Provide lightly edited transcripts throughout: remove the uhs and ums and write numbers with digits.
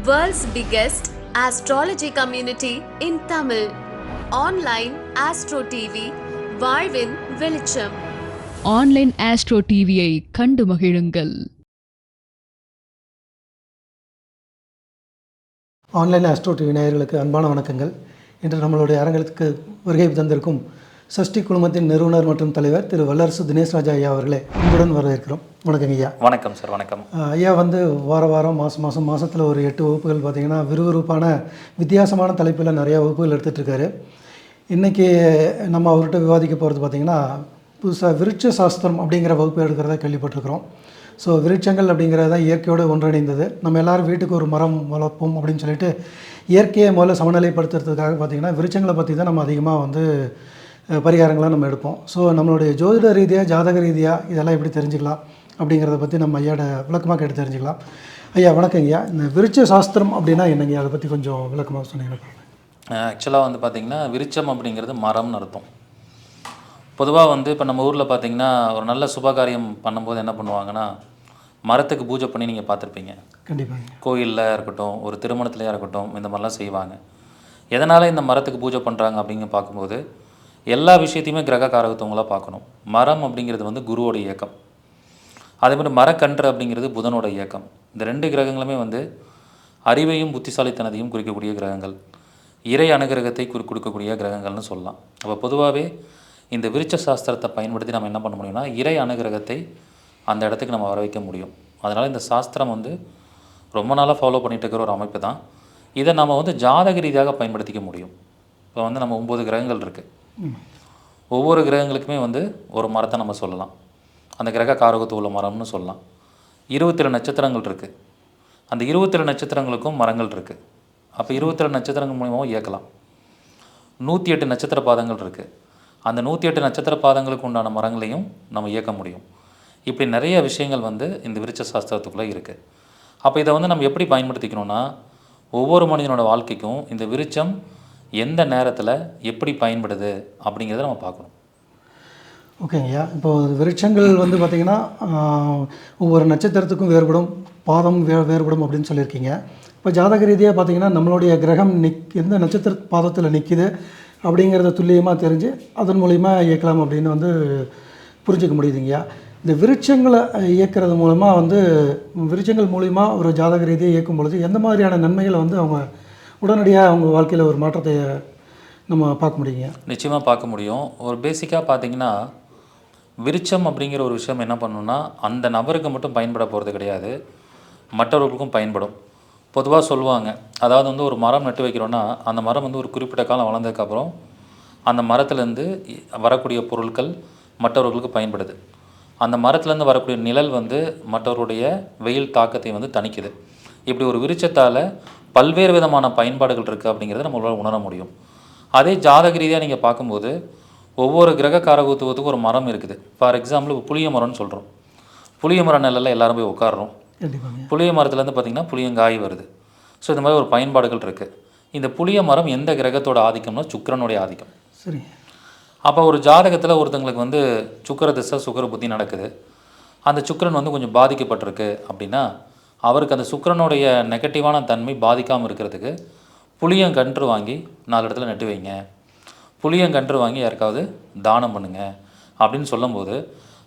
World's biggest astrology community in Tamil. Online Astro TV, வாழ்வின் வெளிச்சம். Online astro டிவியை கண்டு மகிழுங்கள். ஆன்லைன் ஆஸ்ட்ரோ டிவி நேயர்களுக்கு அன்பான வணக்கங்கள். இன்று நம்மளுடைய அரங்கத்துக்கு வருகை தந்திருக்கும் சஷ்டி குழுமத்தின் நிறுவனர் மற்றும் தலைவர் திரு வல்லரசு தினேஷ் ராஜா ஐயா அவர்களே அன்புடன் வரவேற்கிறோம். வணக்கங்க ஐயா. வணக்கம் சார். வணக்கம் ஐயா. வாரம் மாதத்தில் ஒரு 8 வகுப்புகள் பார்த்திங்கன்னா விறுவிறுப்பான வித்தியாசமான தலைப்பில் நிறையா வகுப்புகள் எடுத்துகிட்ருக்காரு. இன்றைக்கி நம்ம அவர்கிட்ட விவாதிக்க போகிறது பார்த்திங்கன்னா புதுசாக விருட்ச சாஸ்திரம் அப்படிங்கிற வகுப்பு எடுக்கிறதா கேள்விப்பட்டிருக்கிறோம். ஸோ விருட்சங்கள் அப்படிங்கிறது தான் இயற்கையோடு ஒன்றிணைந்தது. நம்ம எல்லோரும் வீட்டுக்கு ஒரு மரம் வளர்ப்போம் அப்படின்னு சொல்லிட்டு இயற்கையை முதல்ல சமநிலைப்படுத்துறதுக்காக பார்த்திங்கன்னா விருட்சங்களை பற்றி தான் நம்ம அதிகமாக பரிகாரங்களாக நம்ம எடுப்போம். ஸோ நம்மளுடைய ஜோதிட ரீதியாக ஜாதக ரீதியாக இதெல்லாம் எப்படி தெரிஞ்சுக்கலாம் அப்படிங்கிறத பற்றி நம்ம ஐயாவோட விளக்கமாக கேட்டு தெரிஞ்சுக்கலாம். ஐயா வணக்கம் ஐயா. இந்த விருட்ச சாஸ்திரம் அப்படின்னா என்னங்க, அதை பற்றி கொஞ்சம் விளக்கமாக சொன்னீங்கன்னா. ஆக்சுவலாக பார்த்திங்கன்னா விருட்சம் அப்படிங்கிறது மரம்னு அர்த்தம். பொதுவாக இப்போ நம்ம ஊரில் பார்த்திங்கன்னா ஒரு நல்ல சுபகாரியம் பண்ணும்போது என்ன பண்ணுவாங்கன்னா மரத்துக்கு பூஜை பண்ணி நீங்கள் பார்த்துருப்பீங்க. கண்டிப்பாக. கோயிலில் இருக்கட்டும், ஒரு திருமணத்துலையாக இருக்கட்டும், இந்த மாதிரிலாம் செய்வாங்க. எதனால் இந்த மரத்துக்கு பூஜை பண்ணுறாங்க அப்படிங்க பார்க்கும்போது எல்லா விஷயத்தையுமே கிரக காரகத்துவங்களாக பார்க்கணும். மரம் அப்படிங்கிறது குருவோட இயக்கம். அதேமாதிரி மரக்கன்று அப்படிங்கிறது புதனோட இயக்கம். இந்த 2 கிரகங்களுமே அறிவையும் புத்திசாலித்தனத்தையும் குறிக்கக்கூடிய கிரகங்கள், இறை அனுகிரகத்தை கொடுக்கக்கூடிய கிரகங்கள்னு சொல்லலாம். அப்போ பொதுவாகவே இந்த விருட்ச சாஸ்திரத்தை பயன்படுத்தி நம்ம என்ன பண்ண முடியும்னா இறை அனுகிரகத்தை அந்த இடத்துக்கு நம்ம வர வைக்க முடியும். அதனால் இந்த சாஸ்திரம் ரொம்ப நாளாக ஃபாலோ பண்ணிகிட்டு இருக்கிற ஒரு அமைப்பு தான். இதை நம்ம ஜாதக ரீதியாக பயன்படுத்திக்க முடியும். இப்போ நம்ம 9 கிரகங்கள் இருக்குது. ஒவ்வொரு கிரகங்களுக்குமே ஒரு மரத்தை நம்ம சொல்லலாம். அந்த கிரக காரகத்துவ உள்ள மரம்னு சொல்லலாம். 27 நட்சத்திரங்கள் இருக்குது. அந்த 27 நட்சத்திரங்களுக்கும் மரங்கள் இருக்குது. அப்போ 27 நட்சத்திரங்கள் மூலியமாகவும் இயக்கலாம். 108 நட்சத்திர பாதங்கள் இருக்குது. அந்த 108 நட்சத்திர பாதங்களுக்கு உண்டான மரங்களையும் நம்ம இயக்க முடியும். இப்படி நிறைய விஷயங்கள் இந்த விருட்ச சாஸ்திரத்துக்குள்ளே இருக்குது. அப்போ இதை நம்ம எப்படி பயன்படுத்திக்கணும்னா ஒவ்வொரு மனிதனோட வாழ்க்கைக்கும் இந்த விருட்சம் எந்த நேரத்தில் எப்படி பயன்படுது அப்படிங்கிறத நம்ம பார்க்கணும். ஓகேங்கய்யா. இப்போது விருட்சங்கள் பார்த்திங்கன்னா ஒவ்வொரு நட்சத்திரத்துக்கும் வேறுபடும், பாதம் வேறுபடும் அப்படின்னு சொல்லியிருக்கீங்க. இப்போ ஜாதக ரீதியாக பார்த்திங்கன்னா நம்மளுடைய கிரகம் எந்த நட்சத்திர பாதத்தில் நிற்கிது அப்படிங்கிறத துல்லியமாக தெரிஞ்சு அதன் மூலிமா இயக்கலாம் அப்படின்னு புரிஞ்சிக்க முடியுதுங்கய்யா. இந்த விருட்சங்களை இயக்கிறது மூலமாக விருட்சங்கள் மூலிமா ஒரு ஜாதக ரீதியாக இயக்கும் பொழுது எந்த மாதிரியான நன்மைகளை அவங்க உடனடியாக அவங்க வாழ்க்கையில் ஒரு மாற்றத்தை நம்ம பார்க்க முடியுங்க? நிச்சயமாக பார்க்க முடியும். ஒரு பேசிக்காக பார்த்திங்கன்னா விருட்சம் அப்படிங்கிற ஒரு விஷயம் என்ன பண்ணணும்னா அந்த நபருக்கு மட்டும் பயன்பட போகிறது கிடையாது, மற்றவர்களுக்கும் பயன்படும். பொதுவாக சொல்லுவாங்க, அதாவது ஒரு மரம் நட்டு வைக்கிறோன்னா அந்த மரம் ஒரு குறிப்பிட்ட காலம் வளர்ந்ததுக்கப்புறம் அந்த மரத்துலேருந்து வரக்கூடிய பொருட்கள் மற்றவர்களுக்கு பயன்படுது. அந்த மரத்துலேருந்து வரக்கூடிய நிழல் மற்றவருடைய வெயில் தாக்கத்தை தணிக்குது. இப்படி ஒரு விருட்சத்தால் பல்வேறு விதமான பயன்பாடுகள் இருக்குது அப்படிங்கிறத நம்மளால் உணர முடியும். அதே ஜாதக ரீதியாக நீங்கள் பார்க்கும்போது ஒவ்வொரு கிரக காரகத்துவத்துக்கும் ஒரு மரம் இருக்குது. ஃபார் எக்ஸாம்பிள் புளிய மரம்னு சொல்கிறோம். புளிய மரம் நிலையில் எல்லாரும் போய் உட்காடுறோம். புளிய மரத்துலேருந்து பார்த்திங்கன்னா புளியங்காய் வருது. ஸோ இந்த மாதிரி ஒரு பயன்பாடுகள் இருக்குது. இந்த புளிய மரம் எந்த கிரகத்தோட ஆதிக்கம்னா சுக்கிரனுடைய ஆதிக்கம். சரி. அப்போ ஒரு ஜாதகத்தில் ஒருத்தங்களுக்கு சுக்கிர திசை சுக்கிர புத்தி நடக்குது. அந்த சுக்கிரன் கொஞ்சம் பாதிக்கப்பட்டிருக்கு அப்படின்னா அவருக்கு அந்த சுக்கிரனுடைய நெகட்டிவான தன்மை பாதிக்காமல் இருக்கிறதுக்கு புளியங்கன்று வாங்கி 4 இடத்துல நட்டு வைங்க, புளியங்கன்று வாங்கி யாருக்காவது தானம் பண்ணுங்க அப்படின்னு சொல்லும்போது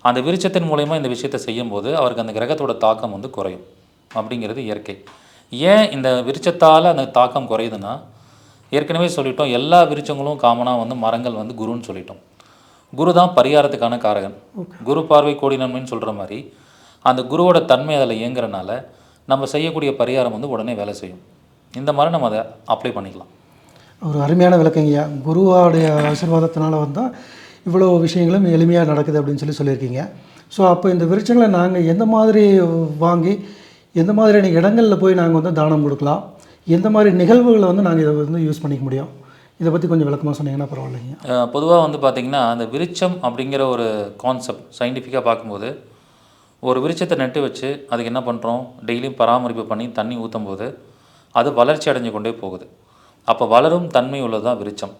அந்த விருட்சத்தின் மூலயமா இந்த விஷயத்தை செய்யும்போது அவருக்கு அந்த கிரகத்தோட தாக்கம் குறையும் அப்படிங்கிறது இயற்கை. ஏன் இந்த விருட்சத்தால் அந்த தாக்கம் குறையுதுன்னா ஏற்கனவே சொல்லிட்டோம், எல்லா விருட்சங்களும் காமனாக மரங்கள் குருன்னு சொல்லிட்டோம். குரு தான் பரிகாரத்துக்கான காரகன். குரு பார்வை கோடி நன்மைன்னு சொல்கிற மாதிரி அந்த குருவோட தன்மை அதில் இயங்குறனால நம்ம செய்யக்கூடிய பரிகாரம் உடனே வேலை செய்யும். இந்த மாதிரி நம்ம அதை அப்ளை பண்ணிக்கலாம். ஒரு அருமையான விளக்கங்கய்யா. குருவோடைய ஆசீர்வாதத்தினால இவ்வளோ விஷயங்களும் எளிமையாக நடக்குது அப்படின்னு சொல்லியிருக்கீங்க. ஸோ அப்போ இந்த விருட்சங்களை நாங்கள் எந்த மாதிரி வாங்கி எந்த மாதிரியான இடங்களில் போய் நாங்கள் தானம் கொடுக்கலாம், எந்த மாதிரி நிகழ்வுகளை நாங்கள் இதை யூஸ் பண்ணிக்க முடியும், இதை பற்றி கொஞ்சம் விளக்கமாக சொன்னீங்கன்னா பரவாயில்லைங்க. பொதுவாக பார்த்திங்கன்னா அந்த விருட்சம் அப்படிங்கிற ஒரு கான்செப்ட் சயின்டிஃபிக்காக பார்க்கும்போது ஒரு விருட்சத்தை நட்டு வச்சு அதுக்கு என்ன பண்ணுறோம், டெய்லியும் பராமரிப்பு பண்ணி தண்ணி ஊற்றும் போது அது வளர்ச்சி அடைஞ்சு கொண்டே போகுது. அப்போ வளரும் தன்மை உள்ளது தான் விருட்சம்.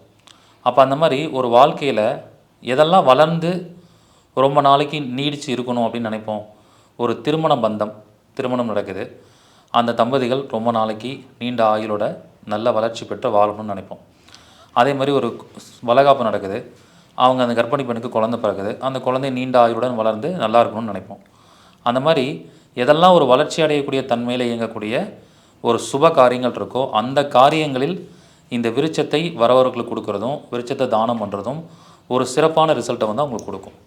அப்போ அந்த மாதிரி ஒரு வாழ்க்கையில் எதெல்லாம் வளர்ந்து ரொம்ப நாளைக்கு நீடித்து இருக்கணும் அப்படின்னு நினைப்போம். ஒரு திருமணம் நடக்குது. அந்த தம்பதிகள் ரொம்ப நாளைக்கு நீண்ட ஆயுளோட நல்ல வளர்ச்சி பெற்று வாழணும்னு நினைப்போம். அதே மாதிரி ஒரு வளகாப்பு நடக்குது, அவங்க அந்த கர்ப்பிணி பெண்ணுக்கு குழந்தை பிறகுது, அந்த குழந்தை நீண்ட ஆயுளுடன் வளர்ந்து நல்லா இருக்கணும்னு நினைப்போம். அந்த மாதிரி எதெல்லாம் ஒரு வளர்ச்சி அடையக்கூடிய தன்மையில் இயங்கக்கூடிய ஒரு சுப காரியங்கள் இருக்கோ அந்த காரியங்களில் இந்த விருட்சத்தை வரவர்களுக்கு கொடுக்குறதும் விருட்சத்தை தானம் பண்ணுறதும் ஒரு சிறப்பான ரிசல்ட்டை வந்து அவங்களுக்கு கொடுக்கும்.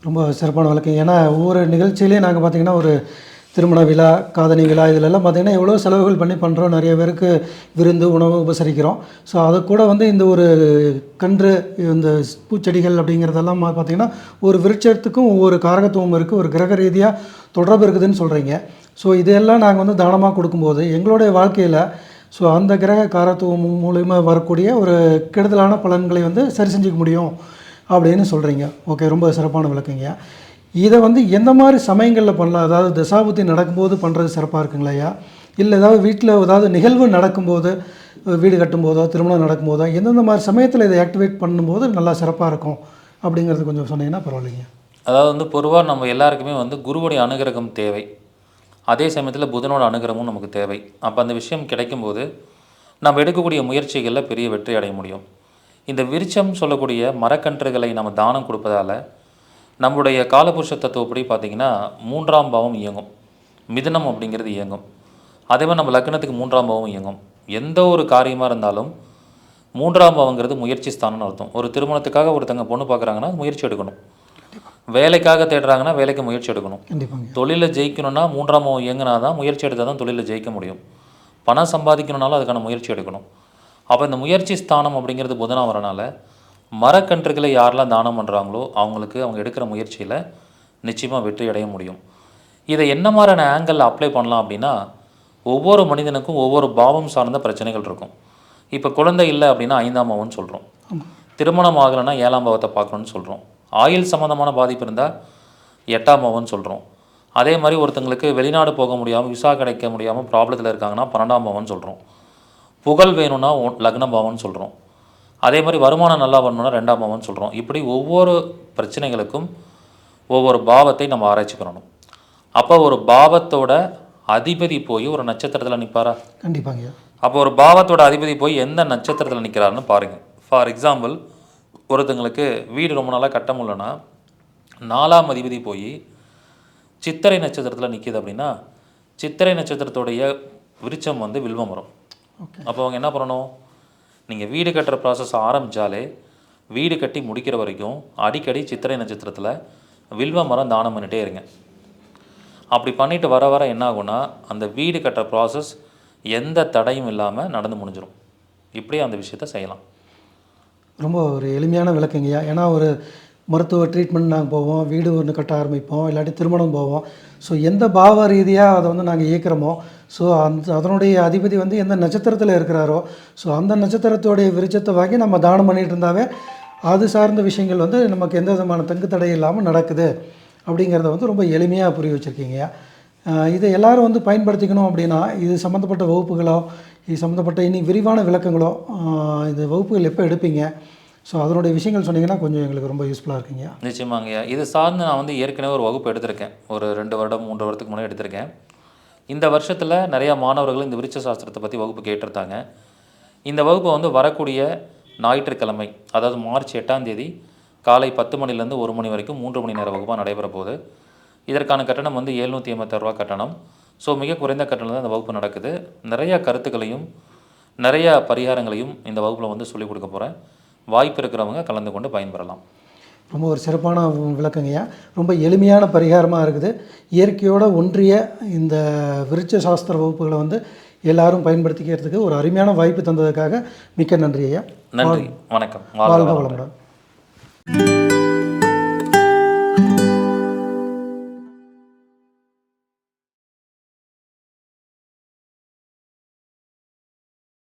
ரொம்ப சிறப்பான வழக்கம். ஏன்னா ஒவ்வொரு நிகழ்ச்சியிலையும் நாங்கள் பார்த்திங்கன்னா ஒரு திருமண விழா, காதணி விழா இதிலெல்லாம் பார்த்திங்கன்னா எவ்வளோ செலவுகள் பண்ணி பண்ணுறோம். நிறைய பேருக்கு விருந்து உணவு உபசரிக்கிறோம். ஸோ அது கூட வந்து இந்த ஒரு கன்று, இந்த பூச்செடிகள் அப்படிங்கிறதெல்லாம் பார்த்திங்கன்னா ஒரு விருட்சத்துக்கும் ஒவ்வொரு காரகத்துவம் இருக்குது, ஒரு கிரக ரீதியாக தொடர்பு இருக்குதுன்னு சொல்கிறீங்க. ஸோ இதெல்லாம் நாங்கள் வந்து தானமாக கொடுக்கும்போது எங்களுடைய வாழ்க்கையில் ஸோ அந்த கிரக காரத்துவம் மூலிமா வரக்கூடிய ஒரு கெடுதலான பலன்களை வந்து சரி செஞ்சுக்க முடியும் அப்படின்னு சொல்கிறீங்க. ஓகே, ரொம்ப சிறப்பான விளக்குங்க. இதை வந்து எந்த மாதிரி சமயங்களில் பண்ணலாம்? அதாவது தசாபுத்தி நடக்கும்போது பண்ணுறது சிறப்பாக இருக்குங்களா ஐயா? இல்லை ஏதாவது வீட்டில் ஏதாவது நிகழ்வு நடக்கும்போது, வீடு கட்டும்போதோ திருமணம் நடக்கும்போதோ எந்தெந்த மாதிரி சமயத்தில் இதை ஆக்டிவேட் பண்ணும்போது நல்லா சிறப்பாக இருக்கும் அப்படிங்கிறது கொஞ்சம் சொன்னீங்கன்னா பரவாயில்லைங்க. அதாவது வந்து பொதுவாக நம்ம எல்லாருக்குமே வந்து குருவுடைய அனுகிரகம் தேவை, அதே சமயத்தில் புதனோட அனுகிரகமும் நமக்கு தேவை. அப்போ அந்த விஷயம் கிடைக்கும்போது நம்ம எடுக்கக்கூடிய முயற்சிகளில் பெரிய வெற்றி அடைய முடியும். இந்த விருட்சம் சொல்லக்கூடிய மரக்கன்றுகளை நம்ம தானம் கொடுப்பதால் நம்முடைய காலபுருஷ தத்துவப்படி பார்த்திங்கன்னா 3ஆம் பாவம் இயங்கும், மிதுனம் அப்படிங்கிறது இயங்கும். அதே மாதிரி நம்ம லக்னத்துக்கு 3ஆம் பாவம் இயங்கும். எந்த ஒரு காரியமாக இருந்தாலும் 3ஆம் பாவங்கிறது முயற்சி ஸ்தானம்னு அர்த்தம். ஒரு திருமணத்துக்காக ஒருத்தங்க பொண்ணு பார்க்குறாங்கன்னா முயற்சி எடுக்கணும், வேலைக்காக தேடுறாங்கன்னா வேலைக்கு முயற்சி எடுக்கணும், தொழிலில் ஜெயிக்கணும்னா 3ஆம் பாவம் இயங்கினா தான் முயற்சி எடுத்தால் தான் தொழிலில் ஜெயிக்க முடியும். பணம் சம்பாதிக்கணுன்னாலும் அதுக்கான முயற்சி எடுக்கணும். அப்போ இந்த முயற்சி ஸ்தானம் அப்படிங்கிறது புதனாக வரனால மரக்கன்றுகளை யாரெல்லாம் தானம் பண்ணுறாங்களோ அவங்களுக்கு அவங்க எடுக்கிற முயற்சியில் நிச்சயமாக வெற்றி அடைய முடியும். இதை என்ன மாதிரியான ஆங்கிளில் அப்ளை பண்ணலாம் அப்படின்னா, ஒவ்வொரு மனிதனுக்கும் ஒவ்வொரு பாவம் சார்ந்த பிரச்சனைகள் இருக்கும். இப்போ குழந்தை இல்லை அப்படின்னா 5ஆம் பாவம்னு சொல்கிறோம், திருமணம் ஆகலைன்னா 7ஆம் பாவத்தை பார்க்கணுன்னு சொல்கிறோம், ஆயுள் சம்மந்தமான பாதிப்பு இருந்தால் 8ஆம் பாவம்னு சொல்கிறோம். அதே மாதிரி ஒருத்தங்களுக்கு வெளிநாடு போக முடியாமல் விசா கிடைக்க முடியாமல் ப்ராப்ளத்தில் இருக்காங்கன்னா 12ஆம் பாவம்னு சொல்கிறோம். புகழ் வேணும்னா லக்ன பாவம்னு சொல்கிறோம். அதே மாதிரி வருமானம் நல்லா வரணும்னா 2ஆம் பாவம்னு சொல்கிறோம். இப்படி ஒவ்வொரு பிரச்சனைகளுக்கும் ஒவ்வொரு பாவத்தை நம்ம ஆராய்ச்சி பண்ணணும். அப்போ ஒரு பாவத்தோட அதிபதி போய் ஒரு நட்சத்திரத்தில் நிற்பாரா? கண்டிப்பாங்க. அப்போ ஒரு பாவத்தோட அதிபதி போய் எந்த நட்சத்திரத்தில் நிற்கிறாருன்னு பாருங்கள். ஃபார் எக்ஸாம்பிள், ஒருத்தங்களுக்கு வீடு ரொம்ப நாளாக கட்ட முடியலன்னா 4ஆம் அதிபதி போய் சித்திரை நட்சத்திரத்தில் நிற்கிது அப்படின்னா சித்திரை நட்சத்திரத்துடைய விருட்சம் வந்து வில்வ மரம். அப்போ அவங்க என்ன பண்ணணும்? நீங்கள் வீடு கட்டுற ப்ராசஸ் ஆரம்பித்தாலே வீடு கட்டி முடிக்கிற வரைக்கும் அடிக்கடி சித்திரை நட்சத்திரத்தில் வில்வ மரம் தானம் பண்ணிகிட்டே இருங்க. அப்படி பண்ணிவிட்டு வர வர என்ன ஆகும்னா அந்த வீடு கட்டுற ப்ராசஸ் எந்த தடையும் இல்லாமல் நடந்து முடிஞ்சிடும். இப்படி அந்த விஷயத்த செய்யலாம். ரொம்ப ஒரு எளிமையான விளக்குங்கய்யா. ஏன்னா ஒரு மருத்துவ ட்ரீட்மெண்ட் நாங்கள் போவோம், வீடு ஒன்று கட்ட ஆரம்பிப்போம், இல்லாட்டி திருமணம் போவோம். ஸோ எந்த பாவ ரீதியாக அதை வந்து நாங்கள் இயக்கிறோமோ, ஸோ அதனுடைய அதிபதி வந்து எந்த நட்சத்திரத்தில் இருக்கிறாரோ, ஸோ அந்த நட்சத்திரத்தோடைய விருட்சத்தை வாங்கி நம்ம தானம் பண்ணிகிட்டு இருந்தாவே அது சார்ந்த விஷயங்கள் வந்து நமக்கு எந்த விதமான தங்கு தடை இல்லாமல் நடக்குது அப்படிங்கிறத வந்து ரொம்ப எளிமையாக புரிய வச்சுருக்கீங்க. இதை எல்லோரும் வந்து பயன்படுத்திக்கணும் அப்படின்னா இது சம்மந்தப்பட்ட வகுப்புகளோ, இது சம்மந்தப்பட்ட இனி விரிவான விளக்கங்களோ, இந்த வகுப்புகள் எப்போ எடுப்பீங்க? ஸோ அதனுடைய விஷயங்கள் சொன்னீங்கன்னா கொஞ்சம் எங்களுக்கு ரொம்ப யூஸ்ஃபுல்லாக இருக்குங்க. நிச்சயமாங்கய்யா. இது சார்ந்து நான் வந்து ஏற்கனவே ஒரு வகுப்பு எடுத்திருக்கேன், ஒரு 2 வருடம் 3 வருடத்துக்கு முன்னாடி எடுத்திருக்கேன். இந்த வருஷத்தில் நிறையா மாணவர்கள் இந்த விருட்ச சாஸ்திரத்தை பற்றி வகுப்பு கேட்டிருந்தாங்க. இந்த வகுப்பு வந்து வரக்கூடிய ஞாயிற்றுக்கிழமை, அதாவது மார்ச் 8ஆம் தேதி காலை 10 மணிலேருந்து 1 மணி வரைக்கும் 3 மணி நேர வகுப்பாக நடைபெற போகுது. இதற்கான கட்டணம் வந்து 786 ரூபா கட்டணம். ஸோ மிக குறைந்த கட்டணம் தான் இந்த வகுப்பு நடக்குது. நிறையா கருத்துக்களையும் நிறையா பரிகாரங்களையும் இந்த வகுப்பில் வந்து சொல்லிக் கொடுக்க போகிறேன். வாய்ப்பு இருக்கிறவங்க கலந்து கொண்டு பயன்பெறலாம். ரொம்ப ஒரு சிறப்பான விளக்கங்கய்யா. ரொம்ப எளிமையான பரிகாரமாக இருக்குது. இயற்கையோடு ஒன்றிய இந்த விருட்ச சாஸ்திர வகுப்புகளை வந்து எல்லாரும் பயன்படுத்திக்கிறதுக்கு ஒரு அருமையான வாய்ப்பு தந்ததுக்காக மிக்க நன்றி ஐயா. நன்றி, வணக்கம், வாழ்க வளமுடன்.